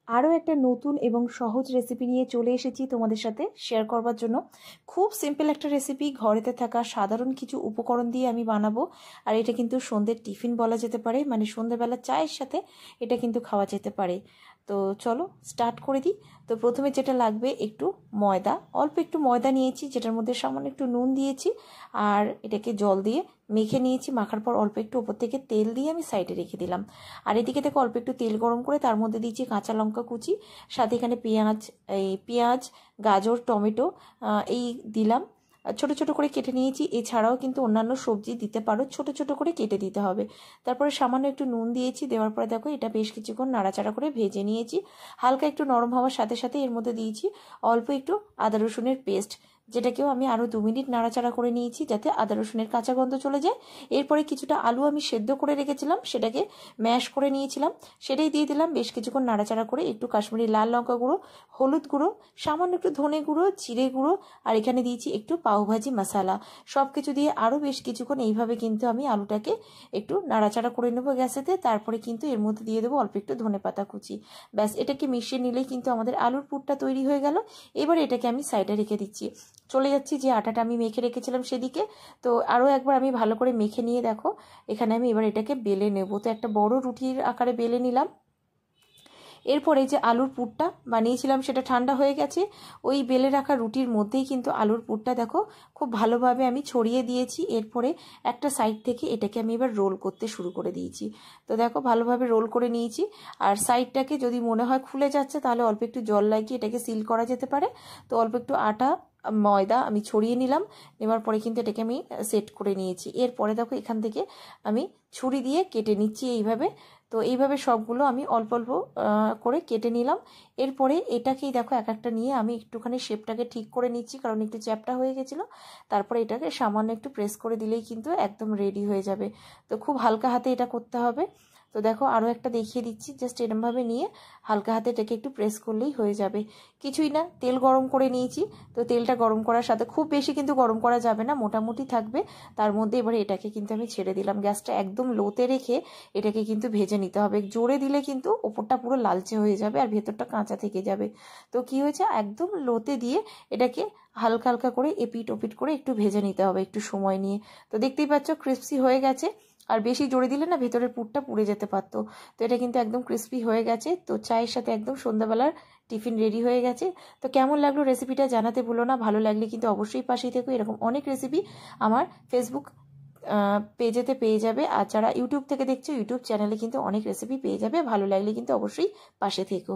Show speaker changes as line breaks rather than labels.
আরও একটা নতুন এবং সহজ রেসিপি নিয়ে চলে এসেছি তোমাদের সাথে শেয়ার করবার জন্য। খুব সিম্পল একটা রেসিপি, ঘরেতে থাকা সাধারণ কিছু উপকরণ দিয়ে আমি বানাবো। আর এটা কিন্তু সন্ধ্যের টিফিন বলা যেতে পারে, মানে সন্ধ্যেবেলা চায়ের সাথে এটা কিন্তু খাওয়া যেতে পারে। তো চলো স্টার্ট করে দিই। তো প্রথমে যেটা লাগবে একটু ময়দা, অল্প একটু ময়দা নিয়েছি, যেটার মধ্যে সামান্য একটু নুন দিয়েছি আর এটাকে জল দিয়ে মেখে নিয়েছি। মাখার পর অল্প একটু ওপর থেকে তেল দিয়ে আমি সাইডে রেখে দিলাম। আর এদিকে থেকে অল্প একটু তেল গরম করে তার মধ্যে দিয়েছি কাঁচা লঙ্কা কুচি, সাথে এখানে পেঁয়াজ, গাজর, টমেটো এই দিলাম, ছোট ছোট করে কেটে নিয়েছি। এছাড়াও কিন্তু অন্যান্য সবজি দিতে পারো, ছোট ছোট করে কেটে দিতে হবে। তারপরে সামান্য একটু নুন দিয়েছি, দেওয়ার পরে দেখো এটা বেশ কিছুক্ষণ নাড়াচাড়া করে ভেজে নিয়েছি। হালকা একটু নরম হওয়ার সাথে সাথে এর মধ্যে দিয়েছি অল্প একটু আদা রসুনের পেস্ট, যেটাকেও আমি আরও 2 মিনিট নাড়াচাড়া করে নিয়েছি যাতে আদা রসুনের কাঁচা গন্ধ চলে যায়। এরপরে কিছুটা আলু আমি সেদ্ধ করে রেখেছিলাম, সেটাকে ম্যাশ করে নিয়েছিলাম, সেটাই দিয়ে দিলাম। বেশ কিছুক্ষণ নাড়াচাড়া করে একটু কাশ্মীরি লাল লঙ্কা গুঁড়ো, হলুদ গুঁড়ো, সামান্য একটু ধনে গুঁড়ো, জিরে গুঁড়ো আর এখানে দিয়েছি একটু পাওভাজি মশলা। সব কিছু দিয়ে আরও বেশ কিছুক্ষণ এইভাবে কিন্তু আমি আলুটাকে একটু নাড়াচাড়া করে নেবো গ্যাসেতে। তারপরে কিন্তু এর মধ্যে দিয়ে দেবো অল্প একটু ধনেপাতা কুচি। ব্যাস, এটাকে মিশিয়ে নিলেই কিন্তু আমাদের আলুর পুরটা তৈরি হয়ে গেল। এবার এটাকে আমি সাইডে রেখে দিচ্ছি। চলে যাচ্ছি যে আটাটা আমি মেখে রেখেছিলাম সেদিকে। তো আরও একবার আমি ভালো করে মেখে নিয়ে দেখো এখানে আমি এবার এটাকে বেলে নেব। তো একটা বড় রুটির আকারে বেলে নিলাম। এরপরে যে আলুর পুরটা বানিয়েছিলাম সেটা ঠান্ডা হয়ে গেছে। ওই বেলে রাখা রুটির মধ্যেই কিন্তু আলুর পুরটা দেখো খুব ভালোভাবে আমি ছড়িয়ে দিয়েছি। এরপরে একটা সাইড থেকে এটাকে আমি এবার রোল করতে শুরু করে দিয়েছি। তো দেখো ভালোভাবে রোল করে নিয়েছি। আর সাইডটাকে যদি মনে হয় খুলে যাচ্ছে তাহলে অল্প একটু জল লাগিয়ে এটাকে সিল করা যেতে পারে। তো অল্প একটু আটা ময়দা আমি ছড়িয়ে নিলাম, নেওয়ার পরে কিন্তু এটাকে আমি সেট করে নিয়েছি। এরপরে দেখো এখান থেকে আমি ছুরি দিয়ে কেটে নিচ্ছি এইভাবে। তো এইভাবে সবগুলো আমি অল্প অল্প করে কেটে নিলাম। এরপরে এটাকেই দেখো এক একটা নিয়ে আমি একটুখানি শেপটাকে ঠিক করে নিচ্ছি, কারণ একটু চ্যাপটা হয়ে গেছিলো। তারপরে এটাকে সামান্য একটু প্রেস করে দিলেই কিন্তু একদম রেডি হয়ে যাবে। তো খুব হালকা হাতে এটা করতে হবে। তো দেখো আরও একটা দেখিয়ে দিচ্ছি, জাস্ট এরমভাবে নিয়ে হালকা হাতে এটাকে একটু প্রেস করলেই হয়ে যাবে। কিছুই না, তেল গরম করে নিয়েছি। তো তেলটা গরম করার সাথে খুব বেশি কিন্তু গরম করা যাবে না, মোটামুটি থাকবে। তার মধ্যে এবারে এটাকে কিন্তু আমি ছেড়ে দিলাম। গ্যাসটা একদম লোতে রেখে এটাকে কিন্তু ভেজে নিতে হবে। জোরে দিলে কিন্তু ওপরটা পুরো লালচে হয়ে যাবে আর ভেতরটা কাঁচা থেকে যাবে। তো কি হয়েছে, একদম লোতে দিয়ে এটাকে হালকা হালকা করে এপিট ওপিট করে একটু ভেজে নিতে হবে একটু সময় নিয়ে। তো দেখতেই পাচ্ছ ক্রিস্পি হয়ে গেছে। আর বেশি জোরে দিলে না ভেতরের পুরটা পুড়ে যেতে পারতো। তো এটা কিন্তু একদম ক্রিস্পি হয়ে গেছে। তো চায়ের সাথে একদম সন্ধ্যাবেলার টিফিন রেডি হয়ে গেছে। তো কেমন লাগলো রেসিপিটা জানাতে ভুলো না। ভালো লাগলে কিন্তু অবশ্যই পাশেই থেকো। এরকম অনেক রেসিপি আমার ফেসবুক পেজেতে পেয়ে যাবে। আর যারা ইউটিউব থেকে দেখছো ইউটিউব চ্যানেলে কিন্তু অনেক রেসিপি পেয়ে যাবে। ভালো লাগলে কিন্তু অবশ্যই পাশে থেকো।